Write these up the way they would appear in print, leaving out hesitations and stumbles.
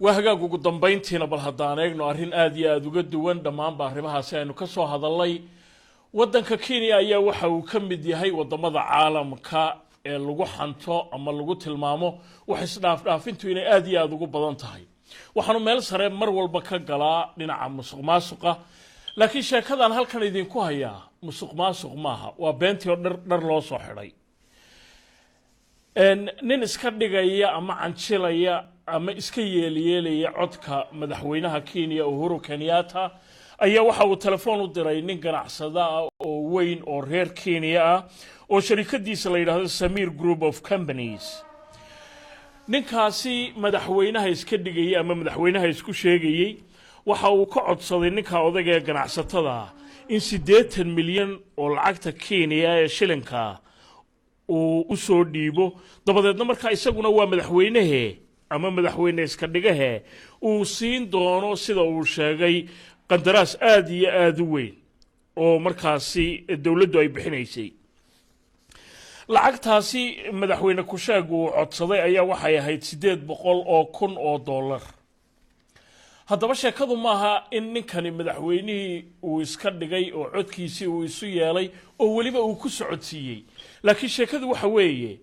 وهاجا ugu dambeyntiina bal hadaan eegno arrin aad iyo aad uga duwan dhamaan baarimahaasi aynu ka soo hadalay wadanka Kenya ayaa waxa uu ka mid yahay wadamada caalamka ee lagu xanto ama lagu tilmaamo wax isdhaafdhaafintu inay aad iyo aad ugu badan tahay waxaanu meel sare mar walba ka galaa dhinaca musuqmaasuqa laakiin sheekadan halkan idin ku haya musuqmaasuq maaha waa beentii oo dhar loo soo xiray nin iska dhigaya ama cancilaya ama iska yeeliyelaya codka madaxweynaha Kenya Uhuru Kenyatta ayaa waxa uu telefoon u diray nin ganacsada oo weyn oo reer Kenya ah oo shirkadiisa la yiraahdo Samir Group of Companies ninkaasi madaxweynaha iska dhigay ama madaxweynaha isku sheegayay waxa uu ka codsaday ninka odayga ganacsatada in 80 milyan oo lacagta Kenya ee shilinka uu soo dhiibo dabadeedna marka isaguna waa madaxweynaha ama madaxweyne iska dhigaha uu siin doono sida uu sheegay qandaraas aad iyo aad u weyn oo markaasi dawladdu ay bixinaysay lacagtaasi madaxweyne ku sheegu codsaday ayaa waxay ahayd 800,000 oo dollar haddaba sheekadu maaha in ninkani madaxweynihii uu iska dhigay oo codkiisii uu isu yeelay oo waliba uu ku socodsiiyay laakiin sheekadu waxa weeye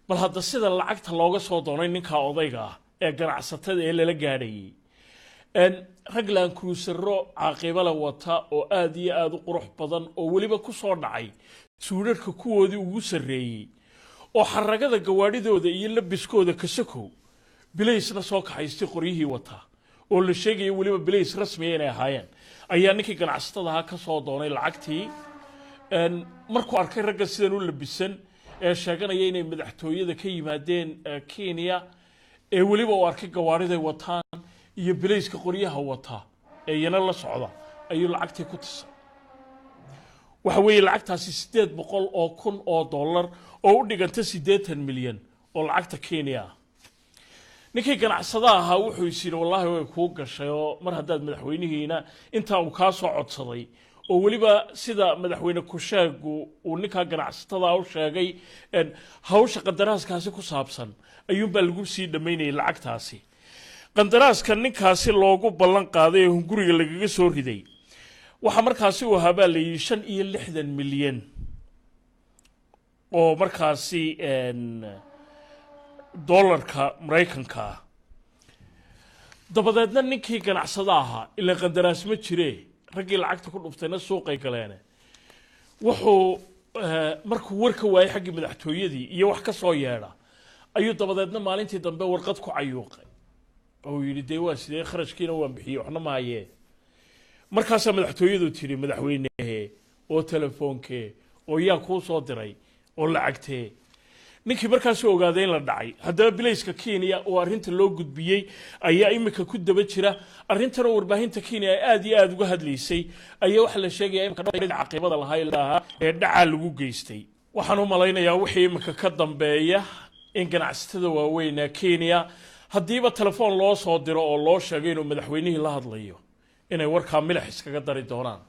bal hadda sida lacagta looga soo doonay ninka odayga ee ganacsatada ee la gaadhay raglan cruisero caaqibala wata oo aad iyo aad u qurux badan oo waliba ku soo dhacay suudharka kuwoodii ugu sareeyay oo xaragada gawaadhidooda iyo labiskooda ka sakow bileysna soo kaxaystay qoryihii wata oo la sheegay waliba bileys rasmi ah inay ahaayeen ayaa ninkii ganacsatada ka soo doonay lacagtii markuu arkay ragga sidan u labisan ee sheeganaya inay madaxtooyada ka yimaadeen Kenya ee waliba uu arkay gawaariday wataan iyo bileyska qoryaha wata ee yana la socda ayuu lacagtii ku tisay waxa weeye lacagtaasi 800,000 oo dollar oo u dhiganta 80 milyan oo lacagta Kenya ninkii ganacsada ahaa wuxuu yiri wallahi way ku gashay oo mar haddaad madaxweynihiina inta uu ka soo codsaday oo waliba sida madaxweyne ku sheegu uu ninka ganacsatada u sheegay hawsha qadaraaskaasi ku saabsan ayuu baa lagu sii dhameynay lacagtaasi qadaraaska ninkaasi loogu ballan qaaday oo guriga lagaga soo riday waxa markaasi uu ahaa 65 milyan oo markaasi dollarka Mareykanka dabadeedna ninkii ganacsada ahaa ila qadaraas ma jiree ragii lacagta ku dhuftayna suuqay galeen wuxuu markuu warka waayay xaqi madaxtooyadii iyo wax ka soo yeedha ayuu dabadeedna maalintii dambe warqad ku cayuuqay oo yiri deewa sidee kharashkiina waan bixiyay waxna ma hayee markaas madaxtooyadu tiri madaxweynaha oo telefoonke oo yaa ku soo diray oo lacagtee ninkii markaas uu ogaaday in la dhacay haddaba bileyska Kenya oo arinta loo gudbiyay ayaa imika ku daba jira arintan warbaahinta Kenya aad iyo aad uga hadlaysay ayaa waxa la sheegay in caaqibada lahaa ee dhaca lagu geystay waxaan u malaynayaa wixii imika ka dambeeya in ganacsatada waaweyn ee Kenya hadiiba telefoon loo soo diro oo loo sheegay inuu madaxweynihii la hadlayo inay warka milax iskaga dari doonaan